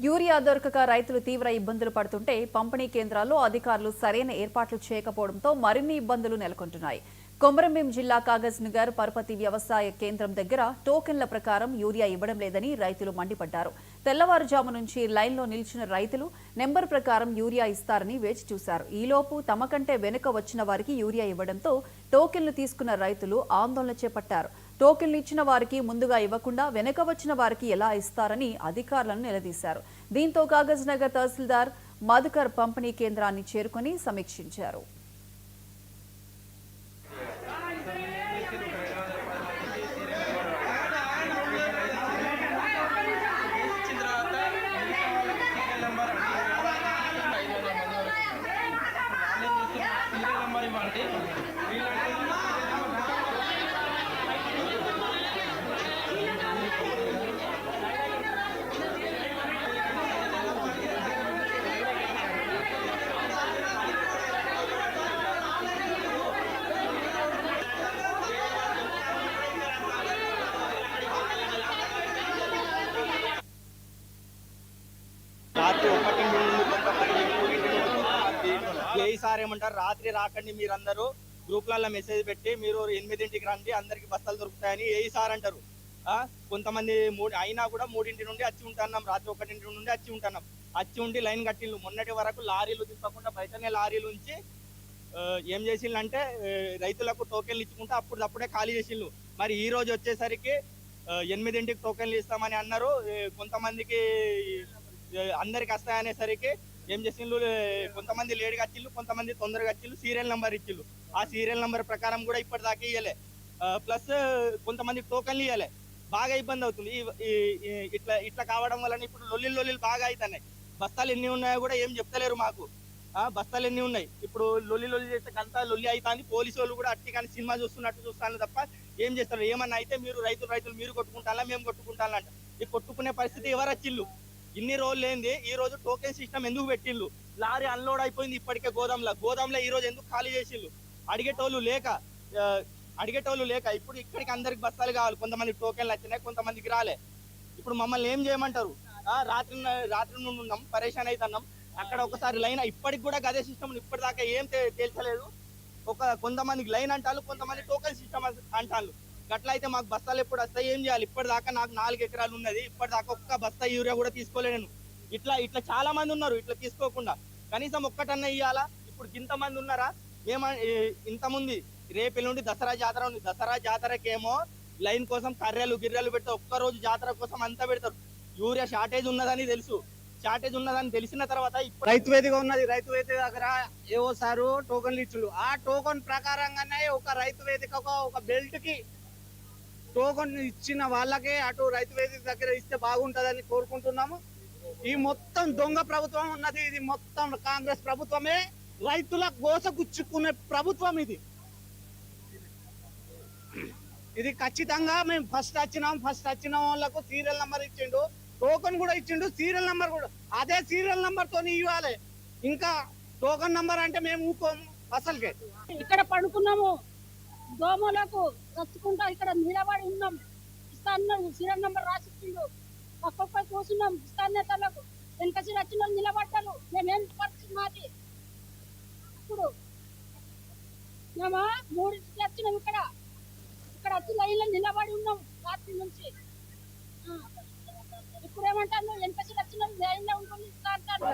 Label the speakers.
Speaker 1: Urea దొరకక రైతులు తీవ్ర ఇబ్బందులు పడుతుంటే పంపిణీ కేంద్రాల్లో అధికారులు సరైన ఏర్పాట్లు చేయకపోవడంతో మరిన్ని ఇబ్బందులు నెలకొంటున్నాయి. కొమరంభీం జిల్లా కాగజ్ నగర్ పరపతి వ్యవసాయ కేంద్రం దగ్గర టోకెన్ల ప్రకారం యూరియా ఇవ్వడం లేదని రైతులు మండిపడ్డారు. తెల్లవారుజాము నుంచి లైన్లో నిలిచిన రైతులు నెంబర్ ప్రకారం యూరియా ఇస్తారని వేచి చూశారు. ఈలోపు తమ కంటే వెనుక వచ్చిన వారికి యూరియా ఇవ్వడంతో టోకెన్లు తీసుకున్న రైతులు ఆందోళన చేపట్టారు. టోకెన్లు ఇచ్చిన వారికి ముందుగా ఇవ్వకుండా వెనక వచ్చిన వారికి ఎలా ఇస్తారని అధికారులను నిలదీశారు. దీంతో కాగజ్ నగర్ తహసీల్దార్ మధుకర్ పంపిణీ కేంద్రాన్ని చేరుకుని సమీక్షించారు.
Speaker 2: రాత్రి 1 సార్ ఏమంటారు, రాత్రి రాకండి మీరందరూ గ్రూప్లలో మెసేజ్ పెట్టి మీరు 8ంటికి రండి అందరికి బస్తాలు దొరుకుతాయని సార్ అంటారు. కొంతమంది అయినా కూడా 3 నుండి వచ్చి ఉంటున్నాం, రాత్రి 1 నుండి వచ్చి ఉంటున్నాం. వచ్చి ఉండి లైన్ కట్టిళ్ళు. మొన్నటి వరకు లారీలు తిప్పకుండా బయటనే లారీలు ఉంచి ఏం చేసిళ్ళు అంటే రైతులకు టోకెన్లు ఇచ్చుకుంటే అప్పుడే ఖాళీ చేసిళ్ళు. మరి ఈ రోజు వచ్చేసరికి 8ంటికి టోకెన్లు ఇస్తామని అన్నారు. కొంతమందికి అందరికి వస్తాయనేసరికి ఏం చేసిండ్రు, కొంతమంది లేట్గా వచ్చిళ్ళు, కొంతమంది తొందరగా వచ్చిళ్ళు. Serial number ఇచ్చిళ్ళు. ఆ సీరియల్ నెంబర్ ప్రకారం కూడా ఇప్పటిదాకా ఇవ్వలే. ప్లస్ కొంతమంది టోకన్లు ఇవ్వలే. బాగా ఇబ్బంది అవుతుంది. ఇట్లా కావడం వలన ఇప్పుడు లొల్లిలు బాగా అవుతున్నాయి. బస్తాలు ఎన్ని ఉన్నాయో కూడా ఏం చెప్తలేరు మాకు. బస్తాలు ఎన్ని ఉన్నాయి ఇప్పుడు లొల్లి చేస్తే అంతా లొల్లి అవుతుంది. పోలీసు వాళ్ళు కూడా అట్టి కానీ సినిమా చూస్తాను తప్ప ఏం చేస్తారు. ఏమన్నా అయితే మీరు రైతులు మీరు కొట్టుకుంటారా మేము కొట్టుకుంటానంట. ఈ కొట్టుకునే పరిస్థితి ఎవరు వచ్చిళ్ళు? ఇన్ని రోజులు ఏంది, ఈ రోజు టోకెన్ సిస్టమ్ ఎందుకు పెట్టిళ్ళు? లారీ అన్లోడ్ అయిపోయింది ఇప్పటికే గోదాంలో ఈ రోజు ఎందుకు ఖాళీ చేసిళ్ళు? అడిగేటోళ్ళు లేక ఇప్పుడు ఇక్కడికి అందరికి బస్తాలు కావాలి. కొంతమంది టోకెన్లు వచ్చినాయి, కొంతమందికి రాలే. ఇప్పుడు మమ్మల్ని ఏం చేయమంటారు? రాత్రి నుండి ఉన్నాం, పరేషాన్ అవుతున్నాం. అక్కడ ఒకసారి లైన్ ఇప్పటికి కూడా గదే సిస్టమ్ ఇప్పటిదాకా ఏం తేల్చలేదు. కొంతమందికి లైన్ అంటారు, కొంతమంది టోకెన్ సిస్టమ్ అంటారు. గట్ల అయితే మాకు బస్తాలు ఎప్పుడు వస్తాయి? ఏం చేయాలి? ఇప్పటిదాకా నాకు 4 ఎకరాలు ఉన్నది. ఇప్పటిదాకా ఒక్క బస్తా యూరియా కూడా తీసుకోలేను. ఇట్లా చాలా మంది ఉన్నారు ఇట్లా తీసుకోకుండా. కనీసం ఒక్కటన్నా ఇవ్వాలా? ఇప్పుడు ఇంతమంది ఉన్నారా? ఇంతమంది రేపు నుండి దసరా జాతర ఉంది. దసరా జాతరకేమో లైన్ కోసం కర్రెలు గిర్రెలు పెడతారు. ఒక్కరోజు జాతర కోసం అంతా పెడతారు. యూరియా షార్టేజ్ ఉన్నదని తెలుసు. షార్టేజ్ ఉన్నదని తెలిసిన తర్వాత రైతు వేదిక ఉన్నది. రైతు వేదిక దగ్గర ఏవో సారు టోకన్లు ఇచ్చులు. ఆ టోకన్ ప్రకారంగానే ఒక రైతు వేదిక ఒక బెల్ట్ కి టోకన్ ఇచ్చిన వాళ్ళకే అటు రైతు వేదిక దగ్గర ఇస్తే బాగుంటుందని కోరుకుంటున్నాము. ఈ మొత్తం దొంగ ప్రభుత్వం ఉన్నది. ఇది మొత్తం కాంగ్రెస్ ప్రభుత్వమే. రైతుల గోసగుచ్చుకునే ప్రభుత్వం ఇది ఖచ్చితంగా. మేము ఫస్ట్ వచ్చిన వాళ్ళకు సీరియల్ నెంబర్ ఇచ్చిండు, టోకన్ కూడా ఇచ్చిండు, సీరియల్ నెంబర్ కూడా అదే సీరియల్ నెంబర్ తోని ఇవ్వాలి. ఇంకా టోకన్ నెంబర్ అంటే మేము ఊకోము అసలుకే.
Speaker 3: ఇక్కడ పడుకున్నాము, దోమలకు రచ్చుకుంటా ఇక్కడ నిలబడి ఉన్నాం. ఇస్తాను సీరియల్ నెంబర్ రాసిచ్చిండు. ఒక్కొక్క కూర్చున్నాం. ఇస్తాను నేతలకు వెనక సీర వచ్చిన నిలబడ్డారు. మేమేం పరిస్థితి మాది? ఇప్పుడు మేము 3కి వచ్చినాం. ఇక్కడ వచ్చి లైన్లో నిలబడి ఉన్నాం రాత్రి నుంచి. ఇప్పుడు ఏమంటాను, వెనక సీర వచ్చిన లైన్లో ఉంటుంది ఇస్తా అంటారు.